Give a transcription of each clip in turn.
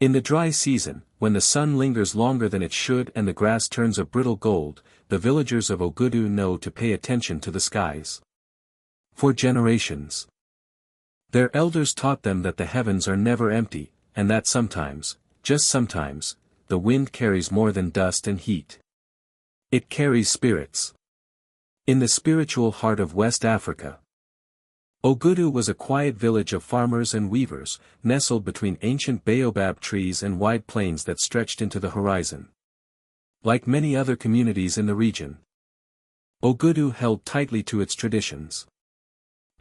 In the dry season, when the sun lingers longer than it should and the grass turns a brittle gold, the villagers of Ogudu know to pay attention to the skies. For generations, their elders taught them that the heavens are never empty, and that sometimes, just sometimes, the wind carries more than dust and heat. It carries spirits. In the spiritual heart of West Africa, Ogudu was a quiet village of farmers and weavers, nestled between ancient baobab trees and wide plains that stretched into the horizon. Like many other communities in the region, Ogudu held tightly to its traditions.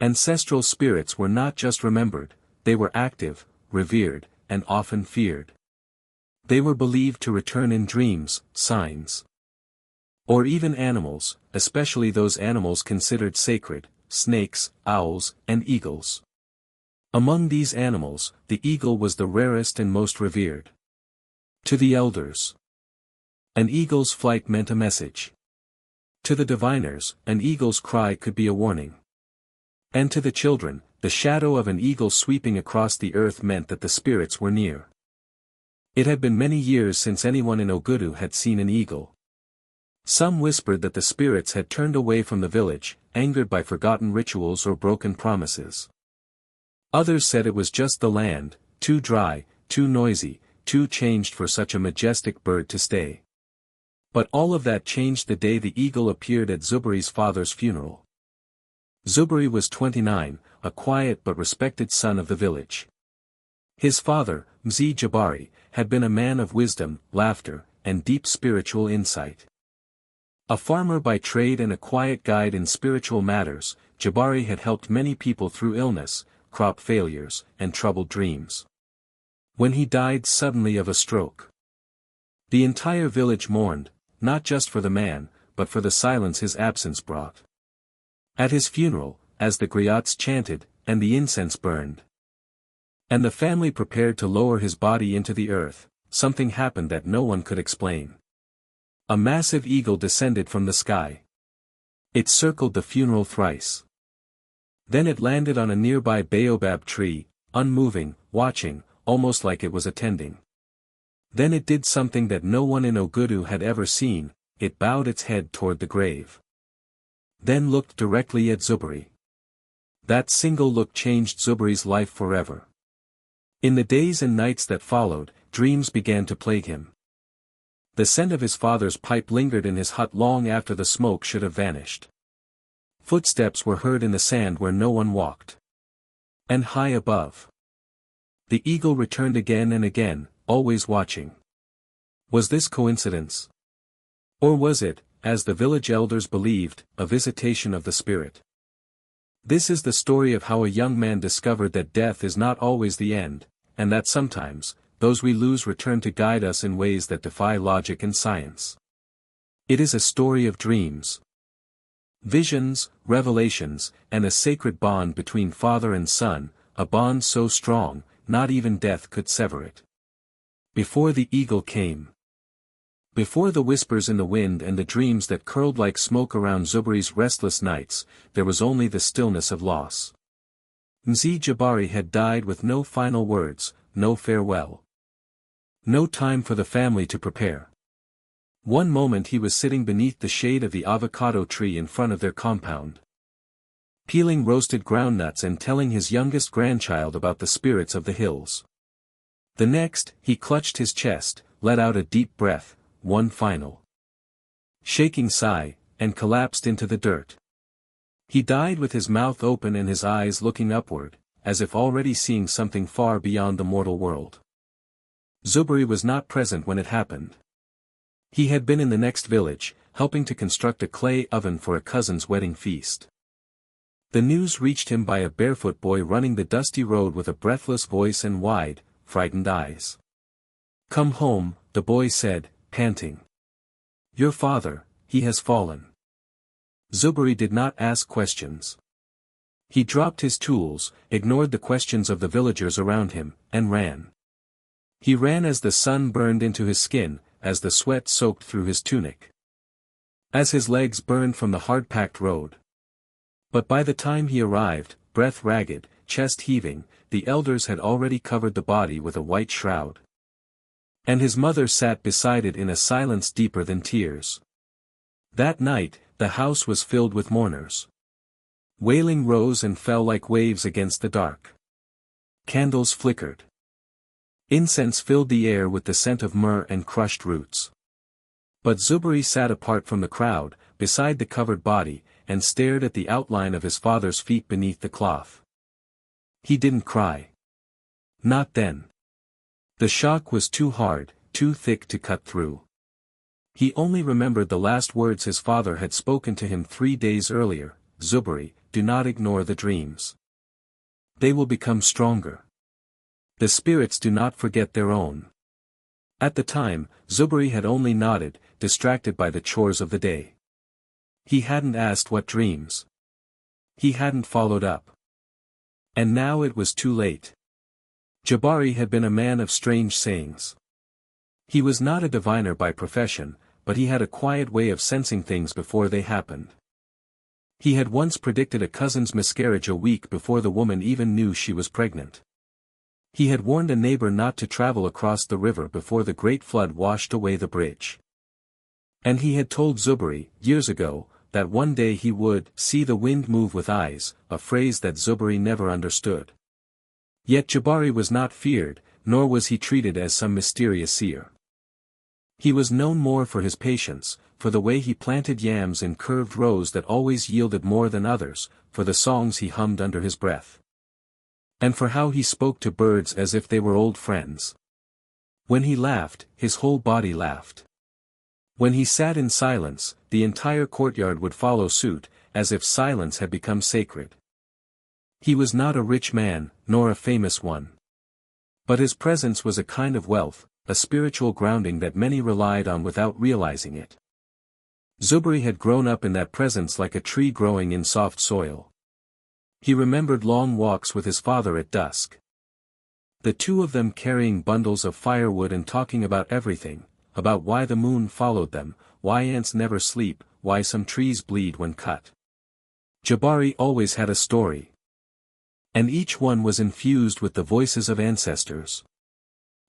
Ancestral spirits were not just remembered, they were active, revered, and often feared. They were believed to return in dreams, signs, or even animals, especially those animals considered sacred, snakes, owls, and eagles. Among these animals, the eagle was the rarest and most revered. To the elders, an eagle's flight meant a message. To the diviners, an eagle's cry could be a warning. And to the children, the shadow of an eagle sweeping across the earth meant that the spirits were near. It had been many years since anyone in Ogudu had seen an eagle. Some whispered that the spirits had turned away from the village, angered by forgotten rituals or broken promises. Others said it was just the land, too dry, too noisy, too changed for such a majestic bird to stay. But all of that changed the day the eagle appeared at Zuberi's father's funeral. Zuberi was 29, a quiet but respected son of the village. His father, Zuberi, had been a man of wisdom, laughter, and deep spiritual insight. A farmer by trade and a quiet guide in spiritual matters, Zuberi had helped many people through illness, crop failures, and troubled dreams. When he died suddenly of a stroke, the entire village mourned, not just for the man, but for the silence his absence brought. At his funeral, as the griots chanted, and the incense burned, and the family prepared to lower his body into the earth, something happened that no one could explain. A massive eagle descended from the sky. It circled the funeral thrice. Then it landed on a nearby baobab tree, unmoving, watching, almost like it was attending. Then it did something that no one in Ogudu had ever seen, it bowed its head toward the grave. Then looked directly at Zuberi. That single look changed Zuberi's life forever. In the days and nights that followed, dreams began to plague him. The scent of his father's pipe lingered in his hut long after the smoke should have vanished. Footsteps were heard in the sand where no one walked. And high above, the eagle returned again and again, always watching. Was this coincidence? Or was it, as the village elders believed, a visitation of the spirit? This is the story of how a young man discovered that death is not always the end, and that sometimes, those we lose return to guide us in ways that defy logic and science. It is a story of dreams, visions, revelations, and a sacred bond between father and son, a bond so strong, not even death could sever it. Before the eagle came. Before the whispers in the wind and the dreams that curled like smoke around Zuberi's restless nights, there was only the stillness of loss. Zuberi had died with no final words, no farewell. No time for the family to prepare. One moment he was sitting beneath the shade of the avocado tree in front of their compound, peeling roasted groundnuts and telling his youngest grandchild about the spirits of the hills. The next, he clutched his chest, let out a deep breath, one final shaking sigh, and collapsed into the dirt. He died with his mouth open and his eyes looking upward, as if already seeing something far beyond the mortal world. Zuberi was not present when it happened. He had been in the next village, helping to construct a clay oven for a cousin's wedding feast. The news reached him by a barefoot boy running the dusty road with a breathless voice and wide, frightened eyes. "Come home," the boy said, panting. "Your father, he has fallen." Zuberi did not ask questions. He dropped his tools, ignored the questions of the villagers around him, and ran. He ran as the sun burned into his skin, as the sweat soaked through his tunic, as his legs burned from the hard-packed road. But by the time he arrived, breath ragged, chest heaving, the elders had already covered the body with a white shroud. And his mother sat beside it in a silence deeper than tears. That night, the house was filled with mourners. Wailing rose and fell like waves against the dark. Candles flickered. Incense filled the air with the scent of myrrh and crushed roots. But Zuberi sat apart from the crowd, beside the covered body, and stared at the outline of his father's feet beneath the cloth. He didn't cry. Not then. The shock was too hard, too thick to cut through. He only remembered the last words his father had spoken to him 3 days earlier: "Zuberi, do not ignore the dreams. They will become stronger. The spirits do not forget their own." At the time, Zuberi had only nodded, distracted by the chores of the day. He hadn't asked what dreams. He hadn't followed up. And now it was too late. Jabari had been a man of strange sayings. He was not a diviner by profession, but he had a quiet way of sensing things before they happened. He had once predicted a cousin's miscarriage a week before the woman even knew she was pregnant. He had warned a neighbor not to travel across the river before the great flood washed away the bridge. And he had told Zuberi, years ago, that one day he would see the wind move with eyes, a phrase that Zuberi never understood. Yet Jabari was not feared, nor was he treated as some mysterious seer. He was known more for his patience, for the way he planted yams in curved rows that always yielded more than others, for the songs he hummed under his breath. And for how he spoke to birds as if they were old friends. When he laughed, his whole body laughed. When he sat in silence, the entire courtyard would follow suit, as if silence had become sacred. He was not a rich man, nor a famous one. But his presence was a kind of wealth, a spiritual grounding that many relied on without realizing it. Zuberi had grown up in that presence like a tree growing in soft soil. He remembered long walks with his father at dusk. The two of them carrying bundles of firewood and talking about everything, about why the moon followed them, why ants never sleep, why some trees bleed when cut. Jabari always had a story. And each one was infused with the voices of ancestors.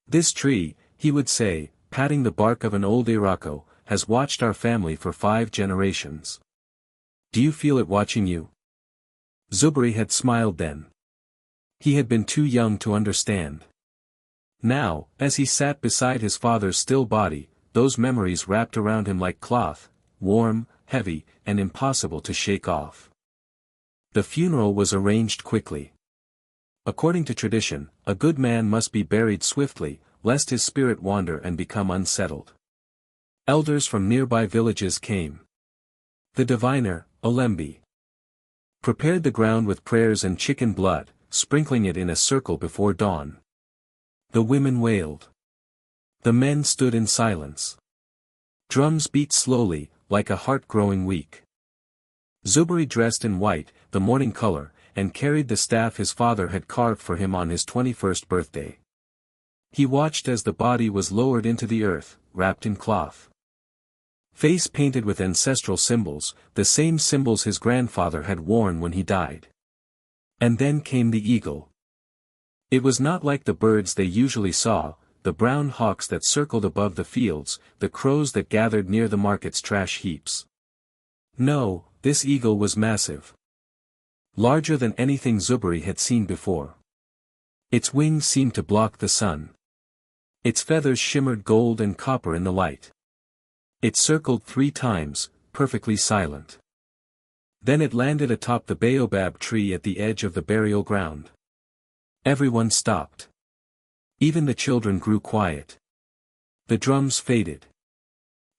"This tree," he would say, patting the bark of an old Irako, "has watched our family for 5 generations. Do you feel it watching you?" Zuberi had smiled then. He had been too young to understand. Now, as he sat beside his father's still body, those memories wrapped around him like cloth, warm, heavy, and impossible to shake off. The funeral was arranged quickly. According to tradition, a good man must be buried swiftly, lest his spirit wander and become unsettled. Elders from nearby villages came. The diviner, Olembi, prepared the ground with prayers and chicken blood, sprinkling it in a circle before dawn. The women wailed. The men stood in silence. Drums beat slowly, like a heart growing weak. Zuberi dressed in white, the morning color, and carried the staff his father had carved for him on his 21st birthday. He watched as the body was lowered into the earth, wrapped in cloth. Face painted with ancestral symbols, the same symbols his grandfather had worn when he died. And then came the eagle. It was not like the birds they usually saw, the brown hawks that circled above the fields, the crows that gathered near the market's trash heaps. No, this eagle was massive. Larger than anything Zuberi had seen before. Its wings seemed to block the sun. Its feathers shimmered gold and copper in the light. It circled 3 times, perfectly silent. Then it landed atop the baobab tree at the edge of the burial ground. Everyone stopped. Even the children grew quiet. The drums faded.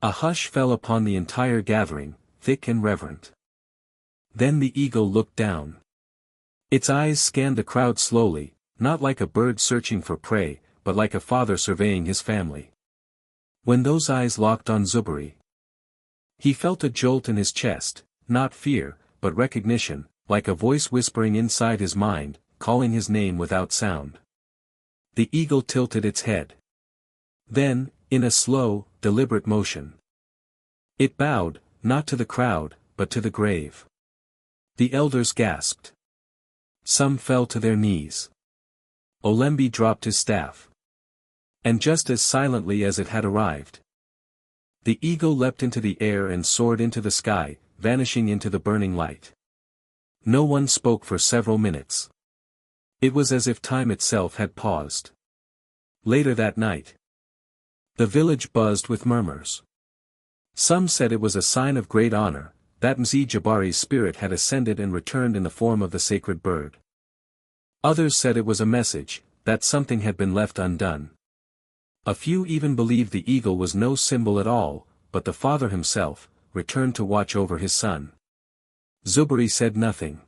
A hush fell upon the entire gathering, thick and reverent. Then the eagle looked down. Its eyes scanned the crowd slowly, not like a bird searching for prey, but like a father surveying his family. When those eyes locked on Zuberi, he felt a jolt in his chest, not fear, but recognition, like a voice whispering inside his mind, calling his name without sound. The eagle tilted its head. Then, in a slow, deliberate motion, it bowed, not to the crowd, but to the grave. The elders gasped. Some fell to their knees. Olembi dropped his staff. And just as silently as it had arrived, the eagle leapt into the air and soared into the sky, vanishing into the burning light. No one spoke for several minutes. It was as if time itself had paused. Later that night, the village buzzed with murmurs. Some said it was a sign of great honor, that Zuberi's spirit had ascended and returned in the form of the sacred bird. Others said it was a message, that something had been left undone. A few even believed the eagle was no symbol at all, but the father himself, returned to watch over his son. Zuberi said nothing.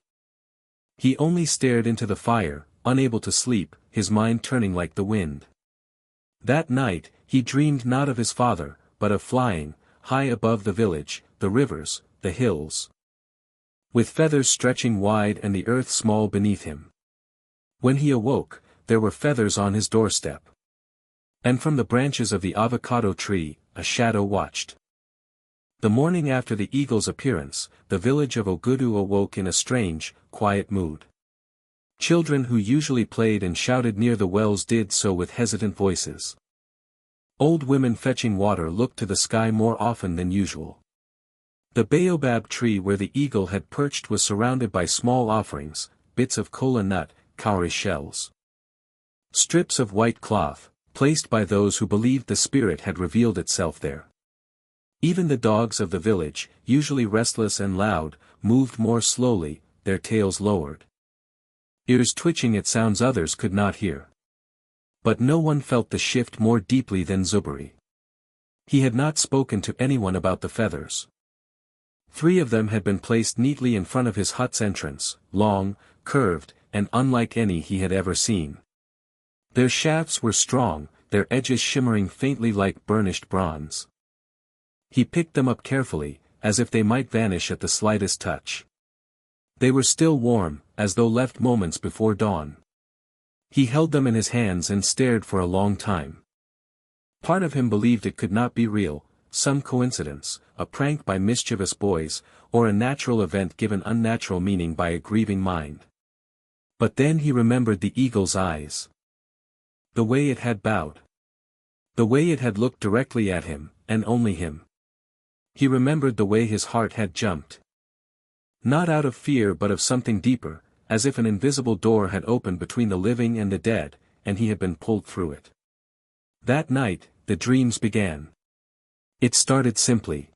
He only stared into the fire, unable to sleep, his mind turning like the wind. That night, he dreamed not of his father, but of flying, high above the village, the rivers, the hills, with feathers stretching wide and the earth small beneath him. When he awoke, there were feathers on his doorstep. And from the branches of the avocado tree, a shadow watched. The morning after the eagle's appearance, the village of Ogudu awoke in a strange, quiet mood. Children who usually played and shouted near the wells did so with hesitant voices. Old women fetching water looked to the sky more often than usual. The baobab tree where the eagle had perched was surrounded by small offerings, bits of kola nut, cowrie shells, strips of white cloth, placed by those who believed the spirit had revealed itself there. Even the dogs of the village, usually restless and loud, moved more slowly, their tails lowered, ears twitching at sounds others could not hear. But no one felt the shift more deeply than Zuberi. He had not spoken to anyone about the feathers. 3 of them had been placed neatly in front of his hut's entrance, long, curved, and unlike any he had ever seen. Their shafts were strong, their edges shimmering faintly like burnished bronze. He picked them up carefully, as if they might vanish at the slightest touch. They were still warm, as though left moments before dawn. He held them in his hands and stared for a long time. Part of him believed it could not be real, some coincidence, a prank by mischievous boys, or a natural event given unnatural meaning by a grieving mind. But then he remembered the eagle's eyes. The way it had bowed. The way it had looked directly at him, and only him. He remembered the way his heart had jumped. Not out of fear but of something deeper, as if an invisible door had opened between the living and the dead, and he had been pulled through it. That night, the dreams began. It started simply.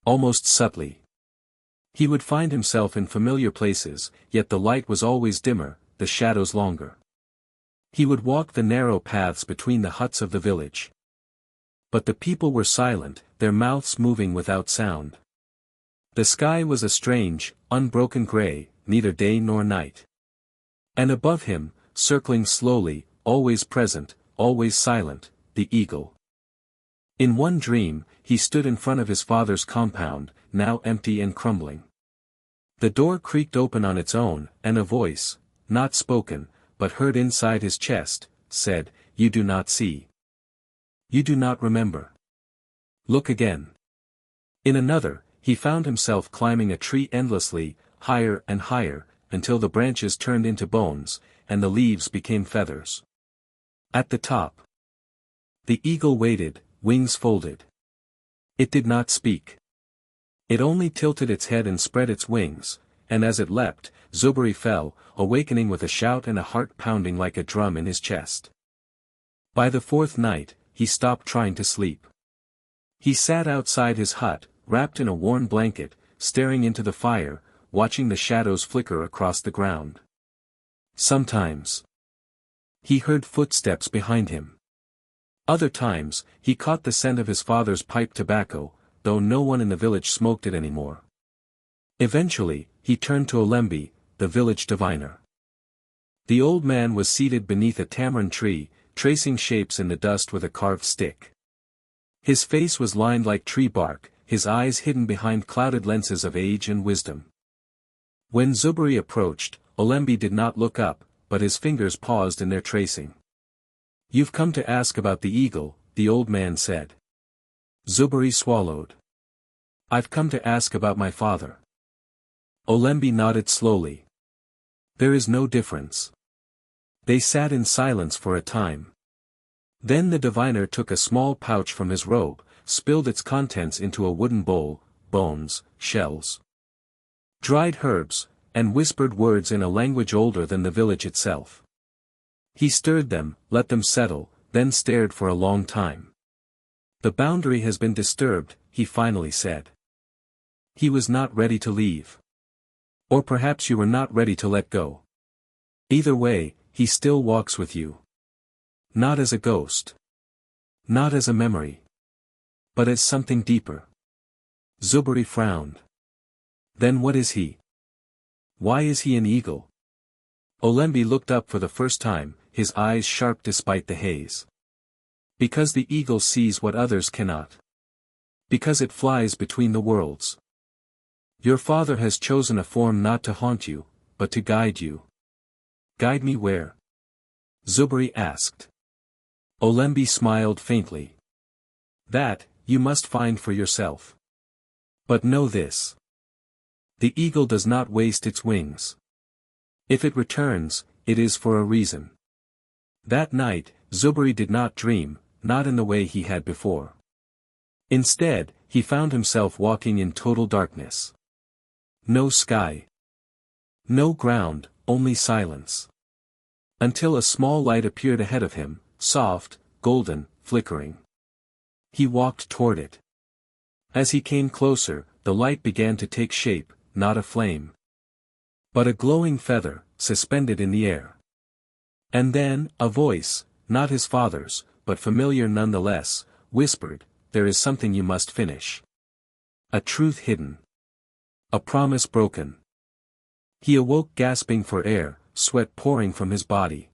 Almost subtly. He would find himself in familiar places, yet the light was always dimmer, the shadows longer. He would walk the narrow paths between the huts of the village. But the people were silent, their mouths moving without sound. The sky was a strange, unbroken gray, neither day nor night. And above him, circling slowly, always present, always silent, the eagle. In one dream, he stood in front of his father's compound, now empty and crumbling. The door creaked open on its own, and a voice, not spoken, but heard inside his chest, said, "You do not see. You do not remember. Look again." In another, he found himself climbing a tree endlessly, higher and higher, until the branches turned into bones, and the leaves became feathers. At the top, the eagle waited, wings folded. It did not speak. It only tilted its head and spread its wings, and as it leapt, Zuberi fell, awakening with a shout and a heart pounding like a drum in his chest. By the 4th night, he stopped trying to sleep. He sat outside his hut, wrapped in a worn blanket, staring into the fire, watching the shadows flicker across the ground. Sometimes, he heard footsteps behind him. Other times, he caught the scent of his father's pipe tobacco, though no one in the village smoked it anymore. Eventually, he turned to Olembi, the village diviner. The old man was seated beneath a tamarind tree, tracing shapes in the dust with a carved stick. His face was lined like tree bark, his eyes hidden behind clouded lenses of age and wisdom. When Zuberi approached, Olembi did not look up, but his fingers paused in their tracing. "You've come to ask about the eagle," the old man said. Zuberi swallowed. "I've come to ask about my father." Olembi nodded slowly. "There is no difference." They sat in silence for a time. Then the diviner took a small pouch from his robe, spilled its contents into a wooden bowl, bones, shells, dried herbs, and whispered words in a language older than the village itself. He stirred them, let them settle, then stared for a long time. "The boundary has been disturbed," he finally said. He was not ready to leave. Or perhaps you were not ready to let go. Either way, he still walks with you. Not as a ghost. Not as a memory. But as something deeper. Zuberi frowned. Then what is he? Why is he an eagle? Olembi looked up for the first time, his eyes sharp despite the haze. Because the eagle sees what others cannot. Because it flies between the worlds. Your father has chosen a form not to haunt you, but to guide you. Guide me where? Zuberi asked. Olembi smiled faintly. That, you must find for yourself. But know this. The eagle does not waste its wings. If it returns, it is for a reason. That night, Zuberi did not dream, not in the way he had before. Instead, he found himself walking in total darkness. No sky. No ground, only silence. Until a small light appeared ahead of him, soft, golden, flickering. He walked toward it. As he came closer, the light began to take shape, not a flame, but a glowing feather, suspended in the air. And then, a voice, not his father's, but familiar nonetheless, whispered, "There is something you must finish. A truth hidden. A promise broken." He awoke gasping for air, sweat pouring from his body.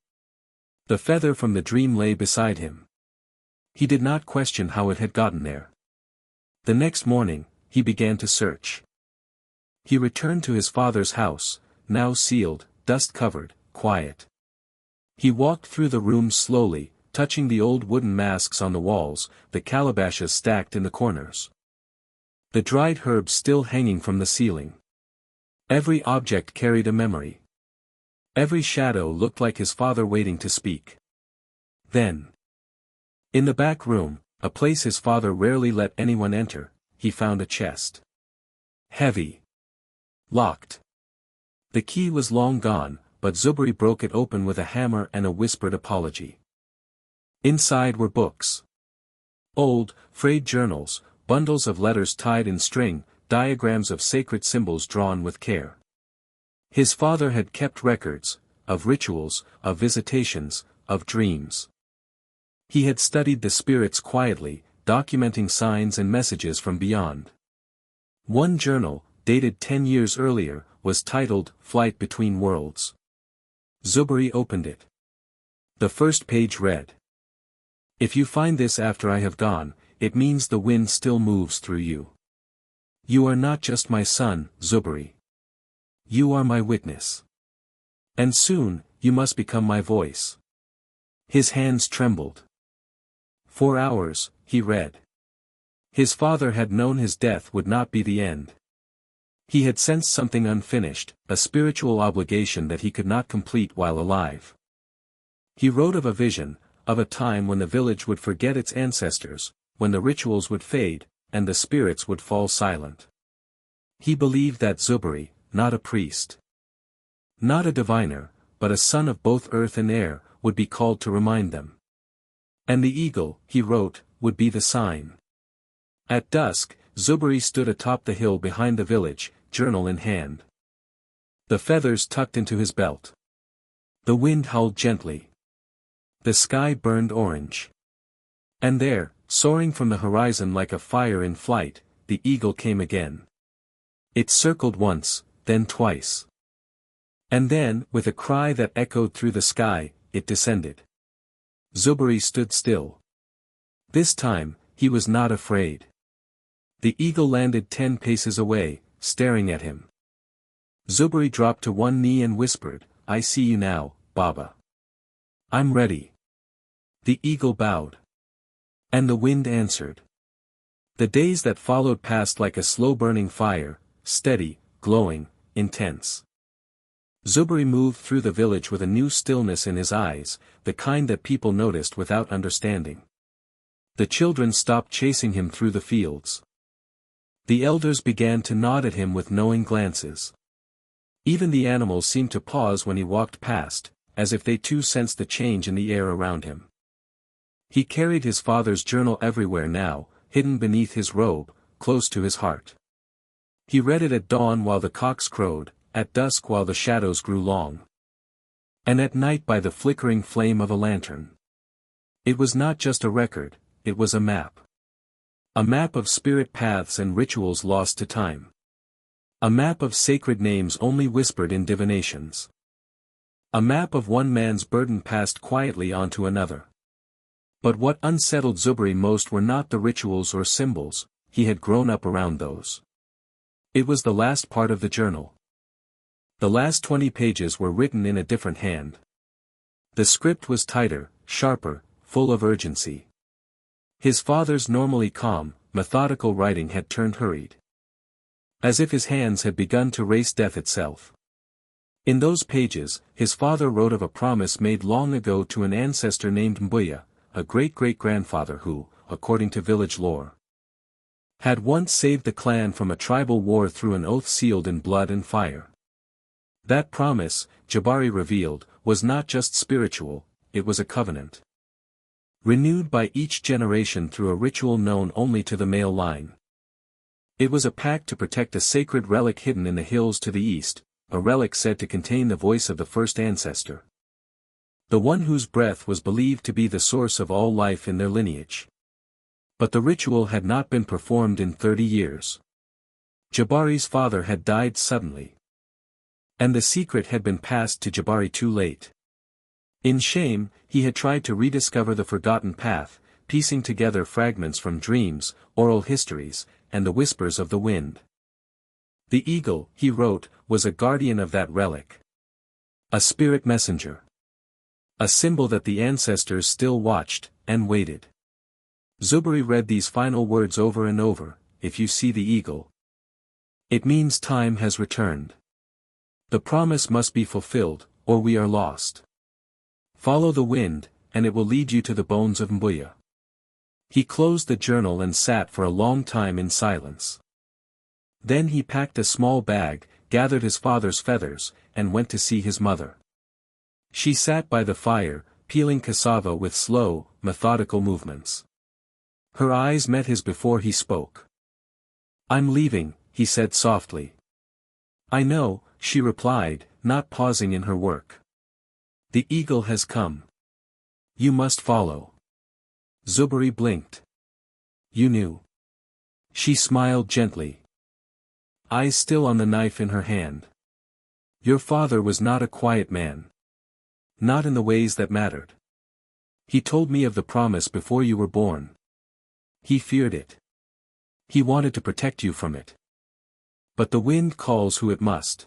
The feather from the dream lay beside him. He did not question how it had gotten there. The next morning, he began to search. He returned to his father's house, now sealed, dust-covered, quiet. He walked through the rooms slowly, touching the old wooden masks on the walls, the calabashes stacked in the corners. The dried herbs still hanging from the ceiling. Every object carried a memory. Every shadow looked like his father waiting to speak. Then, in the back room, a place his father rarely let anyone enter, he found a chest. Heavy. Locked. The key was long gone, but Zuberi broke it open with a hammer and a whispered apology. Inside were books. Old, frayed journals, bundles of letters tied in string, diagrams of sacred symbols drawn with care. His father had kept records, of rituals, of visitations, of dreams. He had studied the spirits quietly, documenting signs and messages from beyond. One journal, dated 10 years earlier, was titled, "Flight Between Worlds." Zuberi opened it. The first page read, "If you find this after I have gone, it means the wind still moves through you. You are not just my son, Zuberi. You are my witness. And soon, you must become my voice." His hands trembled. For hours, he read. His father had known his death would not be the end. He had sensed something unfinished, a spiritual obligation that he could not complete while alive. He wrote of a vision, of a time when the village would forget its ancestors, when the rituals would fade, and the spirits would fall silent. He believed that Zuberi, not a priest, not a diviner, but a son of both earth and air, would be called to remind them. And the eagle, he wrote, would be the sign. At dusk, Zuberi stood atop the hill behind the village, journal in hand. The feathers tucked into his belt. The wind howled gently. The sky burned orange. And there, soaring from the horizon like a fire in flight, the eagle came again. It circled once, then twice. And then, with a cry that echoed through the sky, it descended. Zuberi stood still. This time, he was not afraid. The eagle landed 10 paces away, staring at him. Zuberi dropped to one knee and whispered, "I see you now, Baba. I'm ready." The eagle bowed. And the wind answered. The days that followed passed like a slow-burning fire, steady, glowing, intense. Zuberi moved through the village with a new stillness in his eyes, the kind that people noticed without understanding. The children stopped chasing him through the fields. The elders began to nod at him with knowing glances. Even the animals seemed to pause when he walked past, as if they too sensed the change in the air around him. He carried his father's journal everywhere now, hidden beneath his robe, close to his heart. He read it at dawn while the cocks crowed, at dusk while the shadows grew long, and at night by the flickering flame of a lantern. It was not just a record, it was a map. A map of spirit paths and rituals lost to time. A map of sacred names only whispered in divinations. A map of one man's burden passed quietly on to another. But what unsettled Zuberi most were not the rituals or symbols, he had grown up around those. It was the last part of the journal. The last 20 pages were written in a different hand. The script was tighter, sharper, full of urgency. His father's normally calm, methodical writing had turned hurried. As if his hands had begun to race death itself. In those pages, his father wrote of a promise made long ago to an ancestor named Mbuya, a great-great-grandfather who, according to village lore, had once saved the clan from a tribal war through an oath sealed in blood and fire. That promise, Zuberi revealed, was not just spiritual, it was a covenant. Renewed by each generation through a ritual known only to the male line. It was a pact to protect a sacred relic hidden in the hills to the east, a relic said to contain the voice of the first ancestor. The one whose breath was believed to be the source of all life in their lineage. But the ritual had not been performed in 30 years. Zuberi's father had died suddenly. And the secret had been passed to Zuberi too late. In shame, he had tried to rediscover the forgotten path, piecing together fragments from dreams, oral histories, and the whispers of the wind. The eagle, he wrote, was a guardian of that relic. A spirit messenger. A symbol that the ancestors still watched, and waited. Zuberi read these final words over and over, if you see the eagle, it means time has returned. The promise must be fulfilled, or we are lost. Follow the wind, and it will lead you to the bones of Mbuya. He closed the journal and sat for a long time in silence. Then he packed a small bag, gathered his father's feathers, and went to see his mother. She sat by the fire, peeling cassava with slow, methodical movements. Her eyes met his before he spoke. I'm leaving, he said softly. I know, she replied, not pausing in her work. The eagle has come. You must follow. Zuberi blinked. You knew. She smiled gently. Eyes still on the knife in her hand. Your father was not a quiet man. Not in the ways that mattered. He told me of the promise before you were born. He feared it. He wanted to protect you from it. But the wind calls who it must.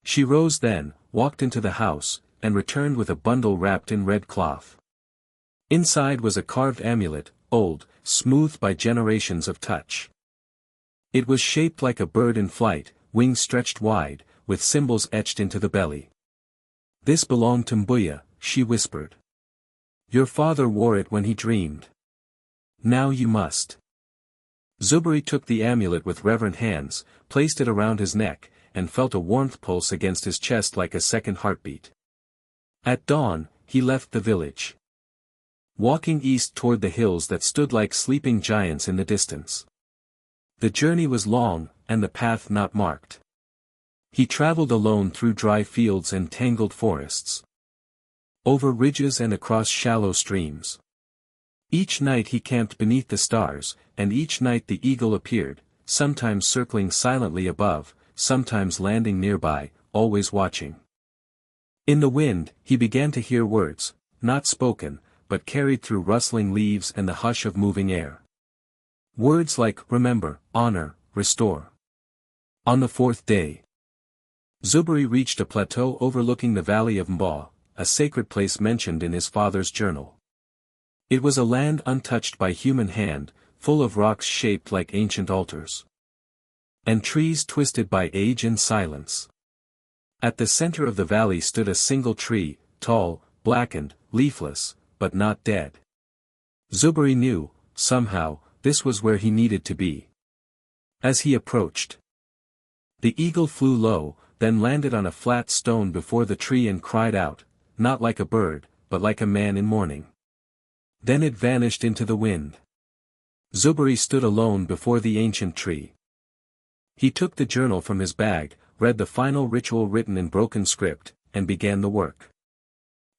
She rose then, walked into the house, and returned with a bundle wrapped in red cloth. Inside was a carved amulet, old, smoothed by generations of touch. It was shaped like a bird in flight, wings stretched wide, with symbols etched into the belly. This belonged to Mbuya, she whispered. Your father wore it when he dreamed. Now you must. Zuberi took the amulet with reverent hands, placed it around his neck, and felt a warmth pulse against his chest like a second heartbeat. At dawn, he left the village. Walking east toward the hills that stood like sleeping giants in the distance. The journey was long, and the path not marked. He traveled alone through dry fields and tangled forests. Over ridges and across shallow streams. Each night he camped beneath the stars, and each night the eagle appeared, sometimes circling silently above, sometimes landing nearby, always watching. In the wind, he began to hear words, not spoken, but carried through rustling leaves and the hush of moving air. Words like remember, honor, restore. On the fourth day, Zuberi reached a plateau overlooking the valley of Mba, a sacred place mentioned in his father's journal. It was a land untouched by human hand, full of rocks shaped like ancient altars. And trees twisted by age and silence. At the center of the valley stood a single tree, tall, blackened, leafless, but not dead. Zuberi knew, somehow, this was where he needed to be. As he approached, the eagle flew low, then landed on a flat stone before the tree and cried out, not like a bird, but like a man in mourning. Then it vanished into the wind. Zuberi stood alone before the ancient tree. He took the journal from his bag, read the final ritual written in broken script, and began the work.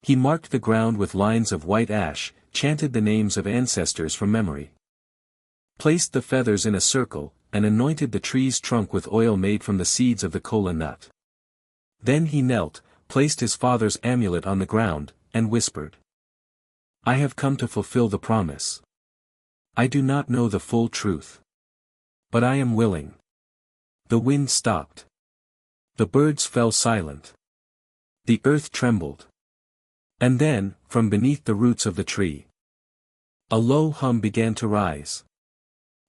He marked the ground with lines of white ash, chanted the names of ancestors from memory, placed the feathers in a circle, and anointed the tree's trunk with oil made from the seeds of the kola nut. Then he knelt, placed his father's amulet on the ground, and whispered, "I have come to fulfill the promise. I do not know the full truth, but I am willing." The wind stopped. The birds fell silent. The earth trembled. And then, from beneath the roots of the tree, a low hum began to rise.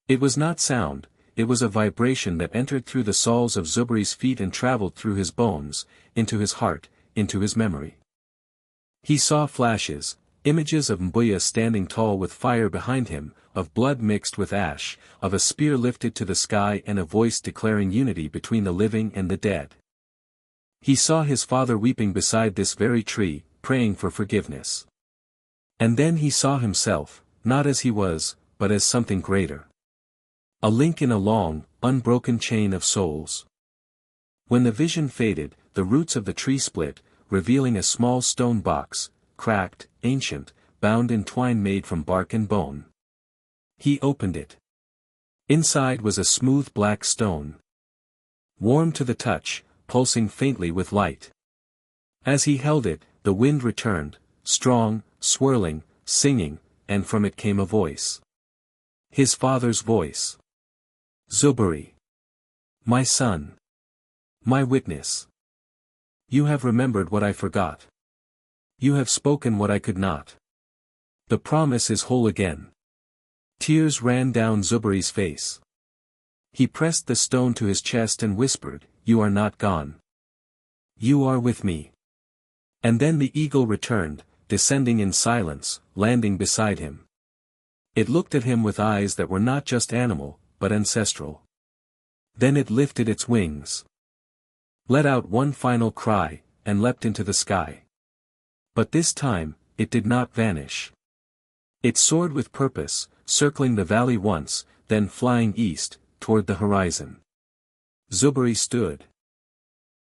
It was not sound, it was a vibration that entered through the soles of Zuberi's feet and traveled through his bones, into his heart, into his memory. He saw flashes, images of Mbuya standing tall with fire behind him, of blood mixed with ash, of a spear lifted to the sky and a voice declaring unity between the living and the dead. He saw his father weeping beside this very tree, praying for forgiveness. And then he saw himself, not as he was, but as something greater. A link in a long, unbroken chain of souls. When the vision faded, the roots of the tree split, revealing a small stone box, cracked, ancient, bound in twine made from bark and bone. He opened it. Inside was a smooth black stone, warm to the touch, pulsing faintly with light. As he held it, the wind returned, strong, swirling, singing, and from it came a voice. His father's voice. "Zuberi. My son. My witness. You have remembered what I forgot. You have spoken what I could not. The promise is whole again." Tears ran down Zuberi's face. He pressed the stone to his chest and whispered, "You are not gone. You are with me." And then the eagle returned, descending in silence, landing beside him. It looked at him with eyes that were not just animal, but ancestral. Then it lifted its wings, let out one final cry, and leapt into the sky. But this time, it did not vanish. It soared with purpose, circling the valley once, then flying east, toward the horizon. Zuberi stood,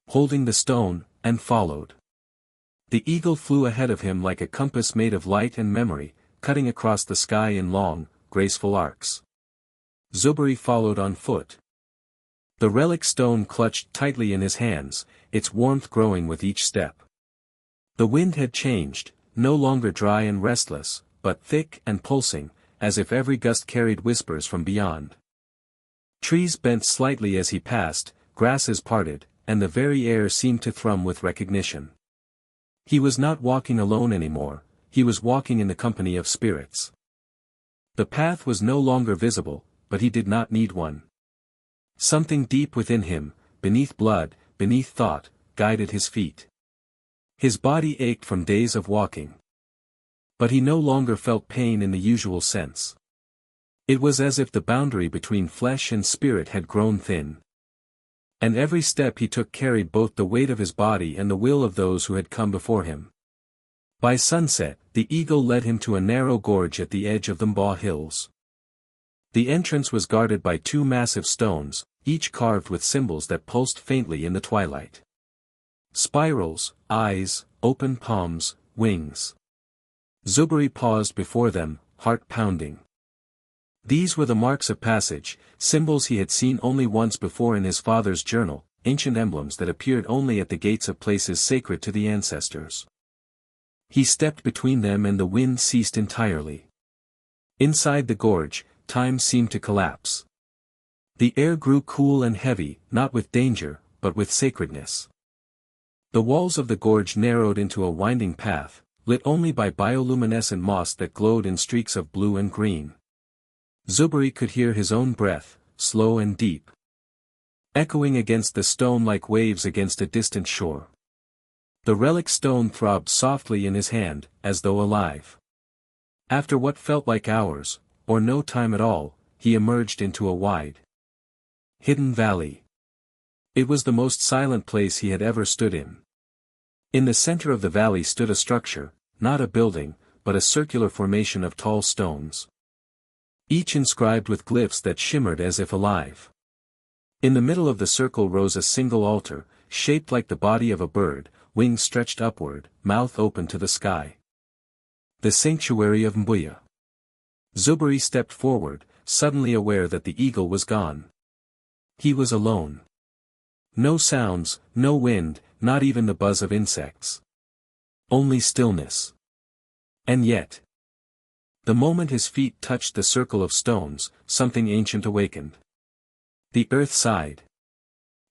holding the stone, and followed. The eagle flew ahead of him like a compass made of light and memory, cutting across the sky in long, graceful arcs. Zuberi followed on foot. The relic stone clutched tightly in his hands, its warmth growing with each step. The wind had changed, no longer dry and restless, but thick and pulsing, as if every gust carried whispers from beyond. Trees bent slightly as he passed, grasses parted, and the very air seemed to thrum with recognition. He was not walking alone anymore, he was walking in the company of spirits. The path was no longer visible, but he did not need one. Something deep within him, beneath blood, beneath thought, guided his feet. His body ached from days of walking. But he no longer felt pain in the usual sense. It was as if the boundary between flesh and spirit had grown thin. And every step he took carried both the weight of his body and the will of those who had come before him. By sunset, the eagle led him to a narrow gorge at the edge of the Mbaw Hills. The entrance was guarded by two massive stones, each carved with symbols that pulsed faintly in the twilight. Spirals, eyes, open palms, wings. Zuberi paused before them, heart pounding. These were the marks of passage, symbols he had seen only once before in his father's journal, ancient emblems that appeared only at the gates of places sacred to the ancestors. He stepped between them and the wind ceased entirely. Inside the gorge, time seemed to collapse. The air grew cool and heavy, not with danger, but with sacredness. The walls of the gorge narrowed into a winding path, lit only by bioluminescent moss that glowed in streaks of blue and green. Zuberi could hear his own breath, slow and deep. echoing against the stone like waves against a distant shore. The relic stone throbbed softly in his hand, as though alive. After what felt like hours, or no time at all, he emerged into a wide, hidden valley. It was the most silent place he had ever stood in. In the center of the valley stood a structure, not a building, but a circular formation of tall stones, each inscribed with glyphs that shimmered as if alive. In the middle of the circle rose a single altar, shaped like the body of a bird, wings stretched upward, mouth open to the sky. The sanctuary of Mbuya. Zuberi stepped forward, suddenly aware that the eagle was gone. He was alone. No sounds, no wind, not even the buzz of insects. Only stillness. And yet, the moment his feet touched the circle of stones, something ancient awakened. The earth sighed.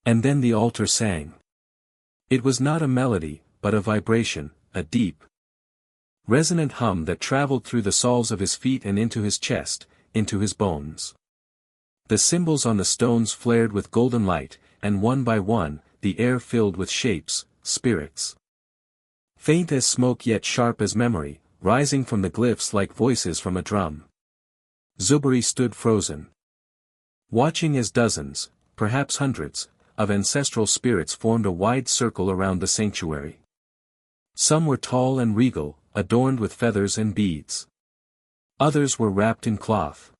And then the altar sang. It was not a melody, but a vibration, a deep, resonant hum that traveled through the soles of his feet and into his chest, into his bones. The symbols on the stones flared with golden light, and one by one, the air filled with shapes, spirits. Faint as smoke yet sharp as memory, rising from the glyphs like voices from a drum. Zuberi stood frozen, watching as dozens, perhaps hundreds, of ancestral spirits formed a wide circle around the sanctuary. Some were tall and regal, adorned with feathers and beads. Others were wrapped in cloth.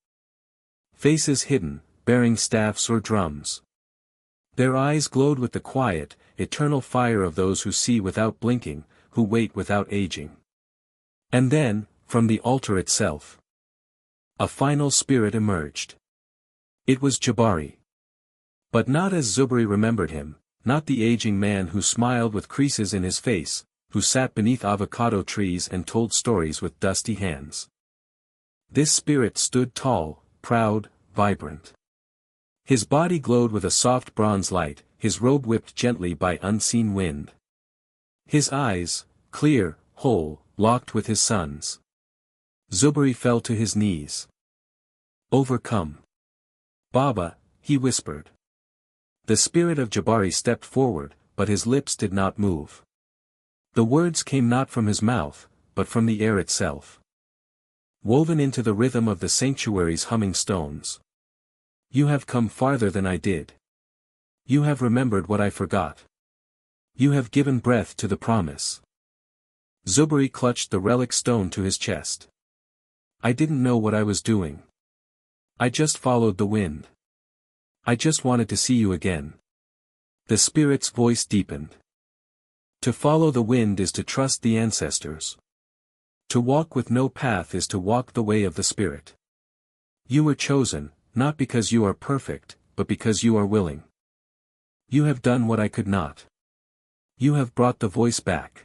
Faces hidden, bearing staffs or drums. Their eyes glowed with the quiet, eternal fire of those who see without blinking, who wait without aging. And then, from the altar itself, a final spirit emerged. It was Jabari. But not as Zuberi remembered him, not the aging man who smiled with creases in his face, who sat beneath avocado trees and told stories with dusty hands. This spirit stood tall, proud, vibrant. His body glowed with a soft bronze light, his robe whipped gently by unseen wind. His eyes, clear, whole, locked with his son's. Zuberi fell to his knees. Overcome. Baba, he whispered. The spirit of Jabari stepped forward, but his lips did not move. The words came not from his mouth, but from the air itself, woven into the rhythm of the sanctuary's humming stones. You have come farther than I did. You have remembered what I forgot. You have given breath to the promise. Zuberi clutched the relic stone to his chest. I didn't know what I was doing. I just followed the wind. I just wanted to see you again. The spirit's voice deepened. To follow the wind is to trust the ancestors. To walk with no path is to walk the way of the spirit. You were chosen, not because you are perfect, but because you are willing. You have done what I could not. You have brought the voice back.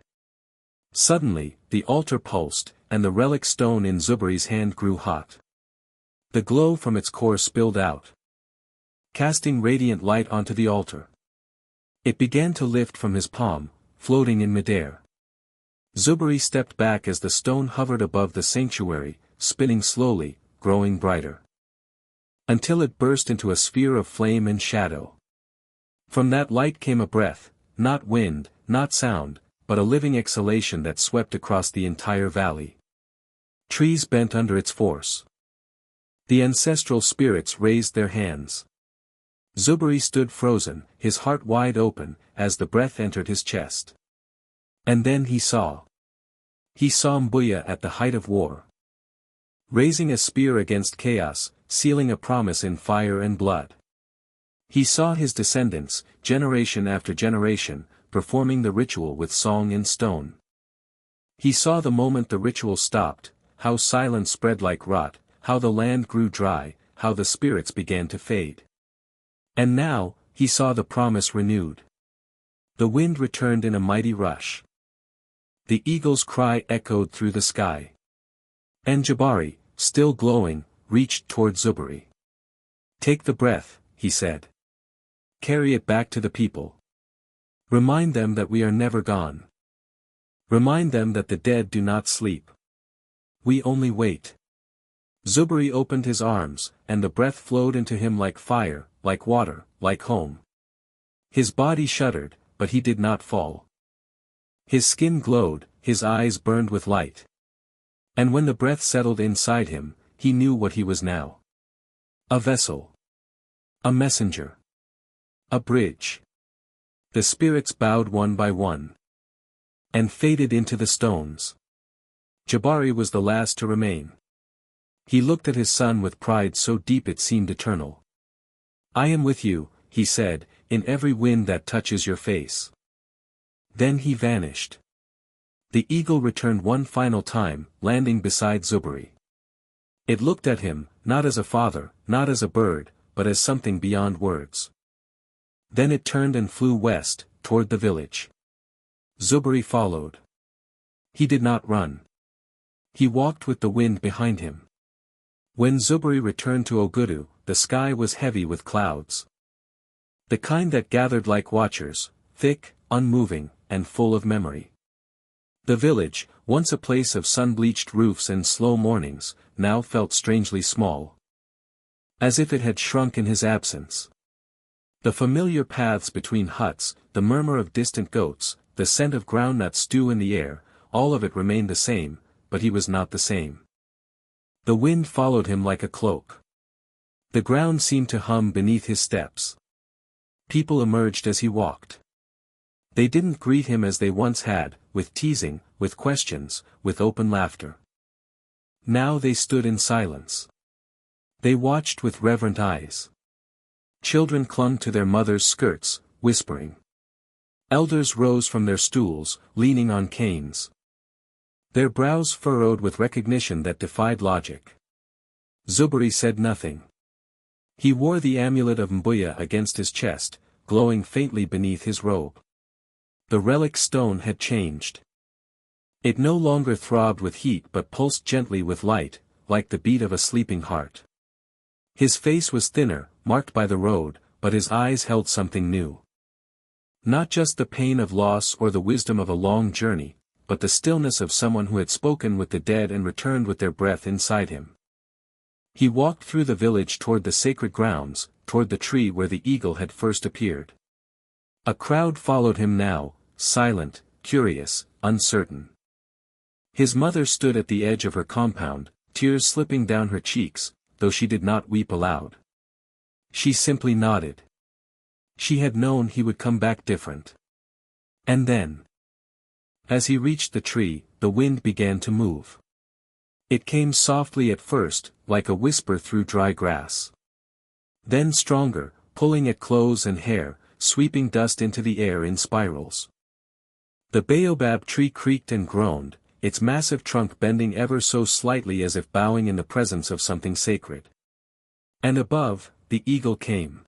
Suddenly, the altar pulsed, and the relic stone in Zuberi's hand grew hot. The glow from its core spilled out, casting radiant light onto the altar. It began to lift from his palm, floating in midair. Zuberi stepped back as the stone hovered above the sanctuary, spinning slowly, growing brighter, until it burst into a sphere of flame and shadow. From that light came a breath, not wind, not sound, but a living exhalation that swept across the entire valley. Trees bent under its force. The ancestral spirits raised their hands. Zuberi stood frozen, his heart wide open, as the breath entered his chest. And then he saw. He saw Mbuya at the height of war, raising a spear against chaos, sealing a promise in fire and blood. He saw his descendants, generation after generation, performing the ritual with song and stone. He saw the moment the ritual stopped, how silence spread like rot, how the land grew dry, how the spirits began to fade. And now, he saw the promise renewed. The wind returned in a mighty rush. The eagle's cry echoed through the sky. And Jabari, still glowing, reached toward Zuberi. Take the breath, he said. Carry it back to the people. Remind them that we are never gone. Remind them that the dead do not sleep. We only wait. Zuberi opened his arms, and the breath flowed into him like fire, like water, like home. His body shuddered, but he did not fall. His skin glowed, his eyes burned with light. And when the breath settled inside him, he knew what he was now. A vessel. A messenger. A bridge. The spirits bowed one by one. And faded into the stones. Zuberi was the last to remain. He looked at his son with pride so deep it seemed eternal. "I am with you," he said, "in every wind that touches your face." Then he vanished. The eagle returned one final time, landing beside Zuberi. It looked at him, not as a father, not as a bird, but as something beyond words. Then it turned and flew west, toward the village. Zuberi followed. He did not run. He walked with the wind behind him. When Zuberi returned to Ogudu, the sky was heavy with clouds. The kind that gathered like watchers, thick, unmoving, and full of memory. The village, once a place of sun-bleached roofs and slow mornings, now felt strangely small. As if it had shrunk in his absence. The familiar paths between huts, the murmur of distant goats, the scent of groundnut stew in the air, all of it remained the same, but he was not the same. The wind followed him like a cloak. The ground seemed to hum beneath his steps. People emerged as he walked. They didn't greet him as they once had, with teasing, with questions, with open laughter. Now they stood in silence. They watched with reverent eyes. Children clung to their mothers' skirts, whispering. Elders rose from their stools, leaning on canes. Their brows furrowed with recognition that defied logic. Zuberi said nothing. He wore the amulet of Mbuya against his chest, glowing faintly beneath his robe. The relic stone had changed. It no longer throbbed with heat but pulsed gently with light, like the beat of a sleeping heart. His face was thinner, marked by the road, but his eyes held something new. Not just the pain of loss or the wisdom of a long journey, but the stillness of someone who had spoken with the dead and returned with their breath inside him. He walked through the village toward the sacred grounds, toward the tree where the eagle had first appeared. A crowd followed him now, silent, curious, uncertain. His mother stood at the edge of her compound, tears slipping down her cheeks, though she did not weep aloud. She simply nodded. She had known he would come back different. And then, as he reached the tree, the wind began to move. It came softly at first, like a whisper through dry grass. Then stronger, pulling at clothes and hair, sweeping dust into the air in spirals. The baobab tree creaked and groaned, its massive trunk bending ever so slightly as if bowing in the presence of something sacred. And above, the eagle came.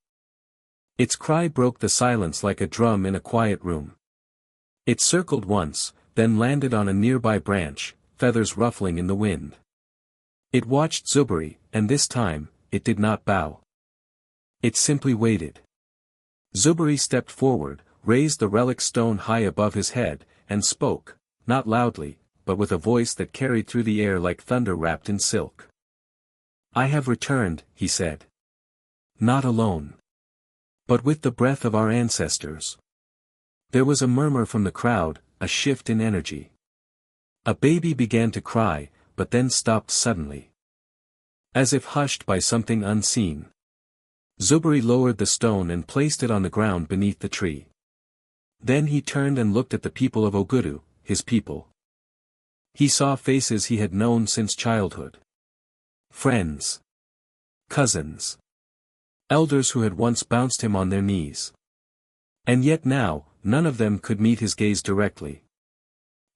Its cry broke the silence like a drum in a quiet room. It circled once, then landed on a nearby branch, feathers ruffling in the wind. It watched Zuberi, and this time, it did not bow. It simply waited. Zuberi stepped forward, raised the relic stone high above his head, and spoke, not loudly, but with a voice that carried through the air like thunder wrapped in silk. "I have returned," he said. "Not alone. But with the breath of our ancestors." There was a murmur from the crowd, a shift in energy. A baby began to cry, but then stopped suddenly. As if hushed by something unseen. Zuberi lowered the stone and placed it on the ground beneath the tree. Then he turned and looked at the people of Ogudu, his people. He saw faces he had known since childhood. Friends. Cousins. Elders who had once bounced him on their knees. And yet now, none of them could meet his gaze directly.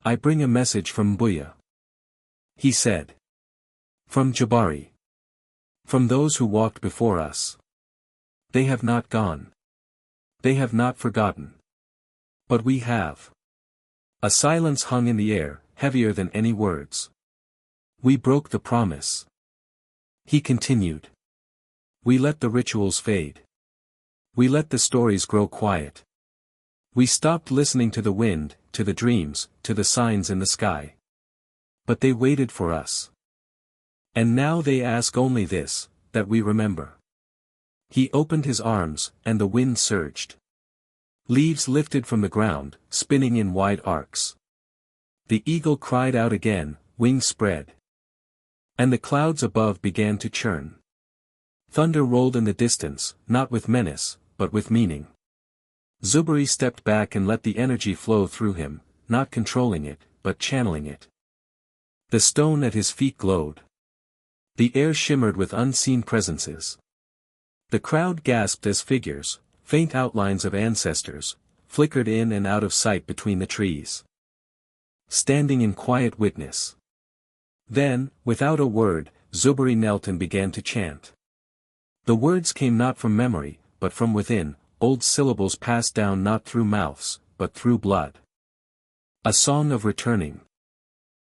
"I bring a message from Mbuya," he said. "From Zuberi. From those who walked before us. They have not gone. They have not forgotten. But we have." A silence hung in the air, heavier than any words. "We broke the promise," he continued. "We let the rituals fade. We let the stories grow quiet. We stopped listening to the wind, to the dreams, to the signs in the sky. But they waited for us. And now they ask only this, that we remember." He opened his arms, and the wind surged. Leaves lifted from the ground, spinning in wide arcs. The eagle cried out again, wings spread. And the clouds above began to churn. Thunder rolled in the distance, not with menace, but with meaning. Zuberi stepped back and let the energy flow through him, not controlling it, but channeling it. The stone at his feet glowed. The air shimmered with unseen presences. The crowd gasped as figures, faint outlines of ancestors, flickered in and out of sight between the trees. Standing in quiet witness. Then, without a word, Zuberi knelt and began to chant. The words came not from memory, but from within, old syllables passed down not through mouths, but through blood. A song of returning.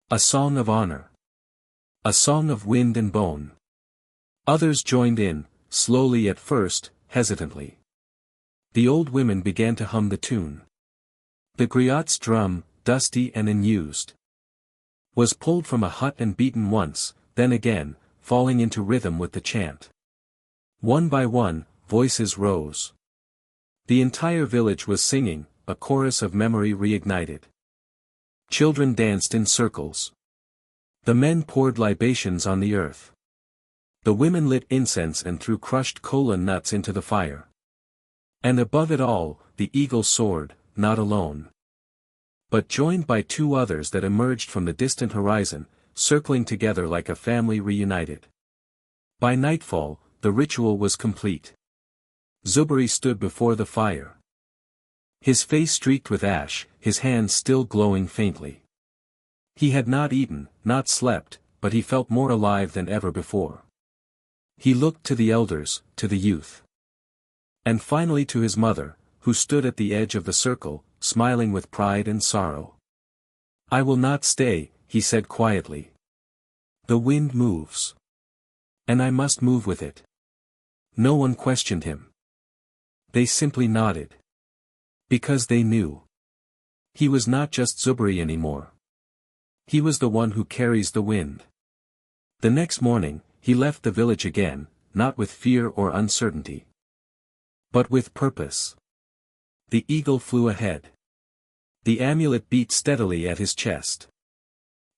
A song of honor. A song of wind and bone. Others joined in, slowly at first, hesitantly. The old women began to hum the tune. The griot's drum, dusty and unused, was pulled from a hut and beaten once, then again, falling into rhythm with the chant. One by one, voices rose. The entire village was singing, a chorus of memory reignited. Children danced in circles. The men poured libations on the earth. The women lit incense and threw crushed kola nuts into the fire. And above it all, the eagle soared, not alone, but joined by two others that emerged from the distant horizon, circling together like a family reunited. By nightfall, the ritual was complete. Zuberi stood before the fire. His face streaked with ash, his hands still glowing faintly. He had not eaten, not slept, but he felt more alive than ever before. He looked to the elders, to the youth. And finally to his mother, who stood at the edge of the circle, smiling with pride and sorrow. "I will not stay," he said quietly. "The wind moves. And I must move with it." No one questioned him. They simply nodded. Because they knew. He was not just Zuberi anymore. He was the one who carries the wind. The next morning, he left the village again, not with fear or uncertainty, but with purpose. The eagle flew ahead. The amulet beat steadily at his chest.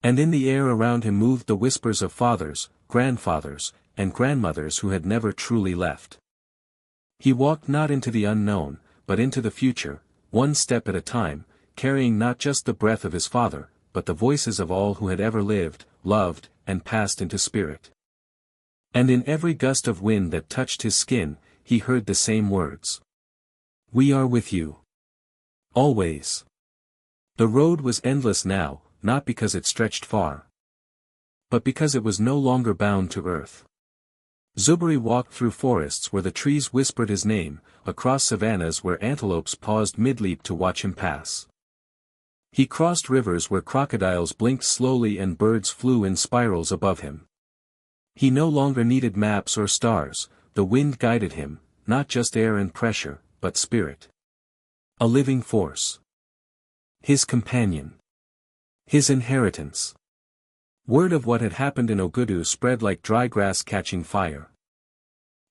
And in the air around him moved the whispers of fathers, grandfathers, and grandmothers who had never truly left. He walked not into the unknown, but into the future, one step at a time, carrying not just the breath of his father, but the voices of all who had ever lived, loved, and passed into spirit. And in every gust of wind that touched his skin, he heard the same words. "We are with you. Always." The road was endless now, not because it stretched far, but because it was no longer bound to earth. Zuberi walked through forests where the trees whispered his name, across savannas where antelopes paused mid-leap to watch him pass. He crossed rivers where crocodiles blinked slowly and birds flew in spirals above him. He no longer needed maps or stars, the wind guided him, not just air and pressure, but spirit. A living force. His companion. His inheritance. Word of what had happened in Ogudu spread like dry grass catching fire.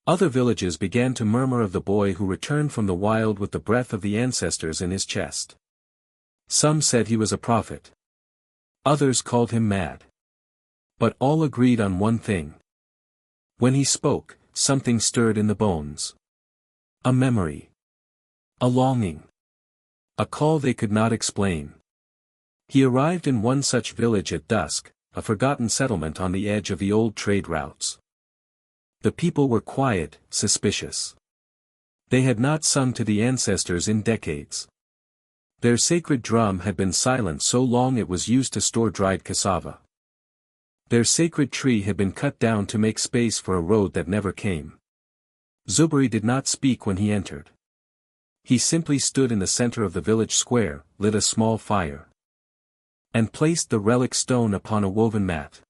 Other villages began to murmur of the boy who returned from the wild with the breath of the ancestors in his chest. Some said he was a prophet. Others called him mad. But all agreed on one thing. When he spoke, something stirred in the bones. A memory. A longing. A call they could not explain. He arrived in one such village at dusk, a forgotten settlement on the edge of the old trade routes. The people were quiet, suspicious. They had not sung to the ancestors in decades. Their sacred drum had been silent so long it was used to store dried cassava. Their sacred tree had been cut down to make space for a road that never came. Zuberi did not speak when he entered. He simply stood in the center of the village square, lit a small fire, and placed the relic stone upon a woven mat.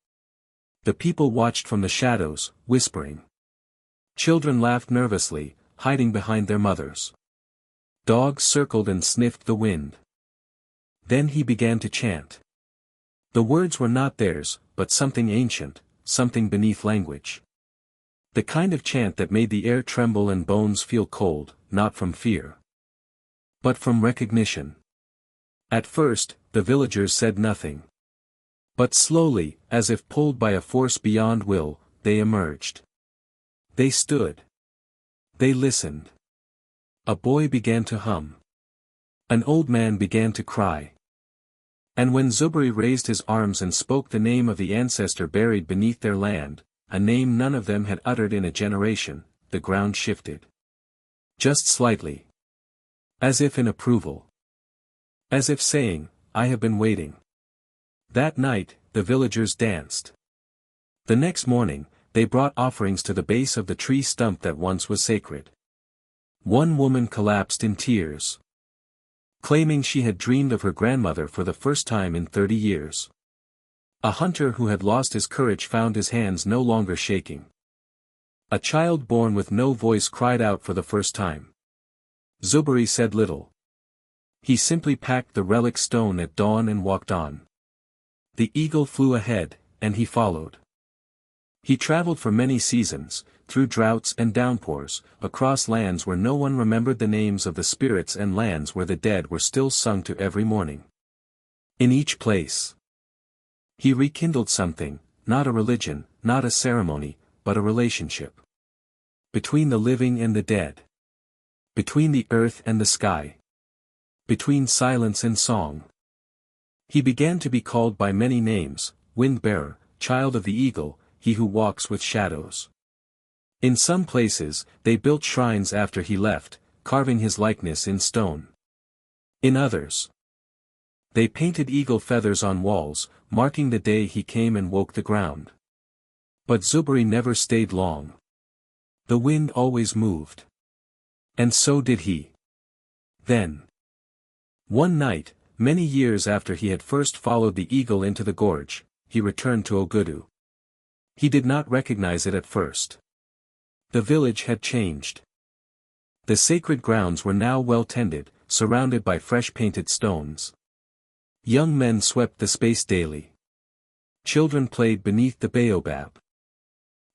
The people watched from the shadows, whispering. Children laughed nervously, hiding behind their mothers. Dogs circled and sniffed the wind. Then he began to chant. The words were not theirs, but something ancient, something beneath language. The kind of chant that made the air tremble and bones feel cold, not from fear, but from recognition. At first, the villagers said nothing. But slowly, as if pulled by a force beyond will, they emerged. They stood. They listened. A boy began to hum. An old man began to cry. And when Zuberi raised his arms and spoke the name of the ancestor buried beneath their land, a name none of them had uttered in a generation, the ground shifted. Just slightly. As if in approval. As if saying, I have been waiting. That night, the villagers danced. The next morning, they brought offerings to the base of the tree stump that once was sacred. One woman collapsed in tears, claiming she had dreamed of her grandmother for the first time in 30 years. A hunter who had lost his courage found his hands no longer shaking. A child born with no voice cried out for the first time. Zuberi said little. He simply packed the relic stone at dawn and walked on. The eagle flew ahead, and he followed. He traveled for many seasons, through droughts and downpours, across lands where no one remembered the names of the spirits and lands where the dead were still sung to every morning. In each place, he rekindled something, not a religion, not a ceremony, but a relationship. Between the living and the dead. Between the earth and the sky. Between silence and song. He began to be called by many names: Wind-bearer, Child of the Eagle, He who walks with shadows. In some places, they built shrines after he left, carving his likeness in stone. In others, they painted eagle feathers on walls, marking the day he came and woke the ground. But Zuberi never stayed long. The wind always moved. And so did he. Then, one night, many years after he had first followed the eagle into the gorge, he returned to Ogudu. He did not recognize it at first. The village had changed. The sacred grounds were now well tended, surrounded by fresh painted stones. Young men swept the space daily. Children played beneath the baobab,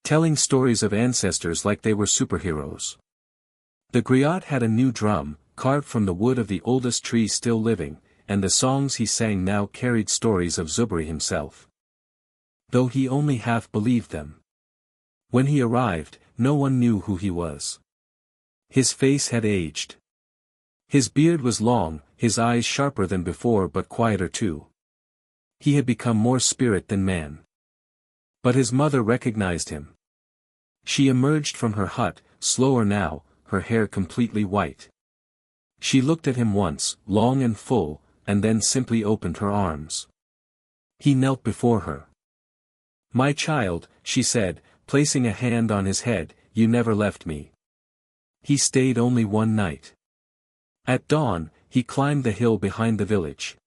telling stories of ancestors like they were superheroes. The griot had a new drum, carved from the wood of the oldest tree still living, and the songs he sang now carried stories of Zuberi himself. Though he only half believed them. When he arrived, no one knew who he was. His face had aged. His beard was long, his eyes sharper than before but quieter too. He had become more spirit than man. But his mother recognized him. She emerged from her hut, slower now, her hair completely white. She looked at him once, long and full, and then simply opened her arms. He knelt before her. "My child," she said, placing a hand on his head, "you never left me." He stayed only one night. At dawn, he climbed the hill behind the village,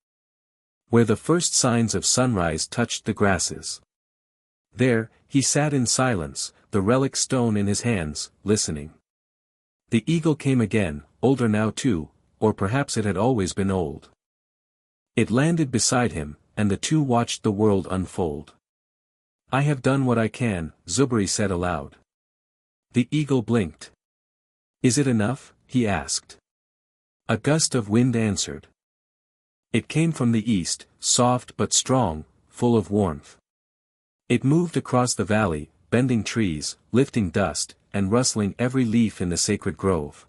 where the first signs of sunrise touched the grasses. There, he sat in silence, the relic stone in his hands, listening. The eagle came again, older now too, or perhaps it had always been old. It landed beside him, and the two watched the world unfold. "I have done what I can," Zuberi said aloud. The eagle blinked. "Is it enough?" he asked. A gust of wind answered. It came from the east, soft but strong, full of warmth. It moved across the valley, bending trees, lifting dust, and rustling every leaf in the sacred grove.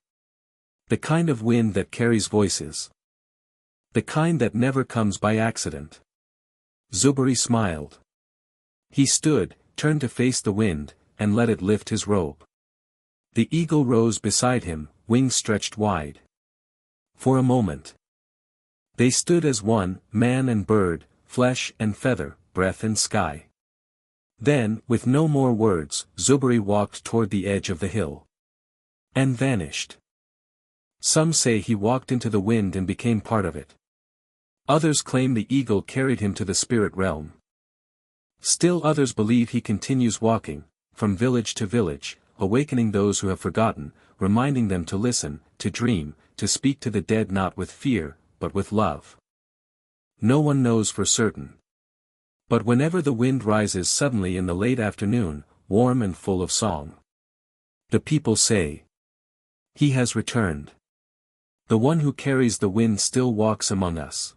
The kind of wind that carries voices. The kind that never comes by accident. Zuberi smiled. He stood, turned to face the wind, and let it lift his robe. The eagle rose beside him, wings stretched wide. For a moment, they stood as one, man and bird, flesh and feather, breath and sky. Then, with no more words, Zuberi walked toward the edge of the hill. And vanished. Some say he walked into the wind and became part of it. Others claim the eagle carried him to the spirit realm. Still others believe he continues walking, from village to village, awakening those who have forgotten, reminding them to listen, to dream, to speak to the dead not with fear, but with love. No one knows for certain. But whenever the wind rises suddenly in the late afternoon, warm and full of song, the people say, "He has returned." The one who carries the wind still walks among us.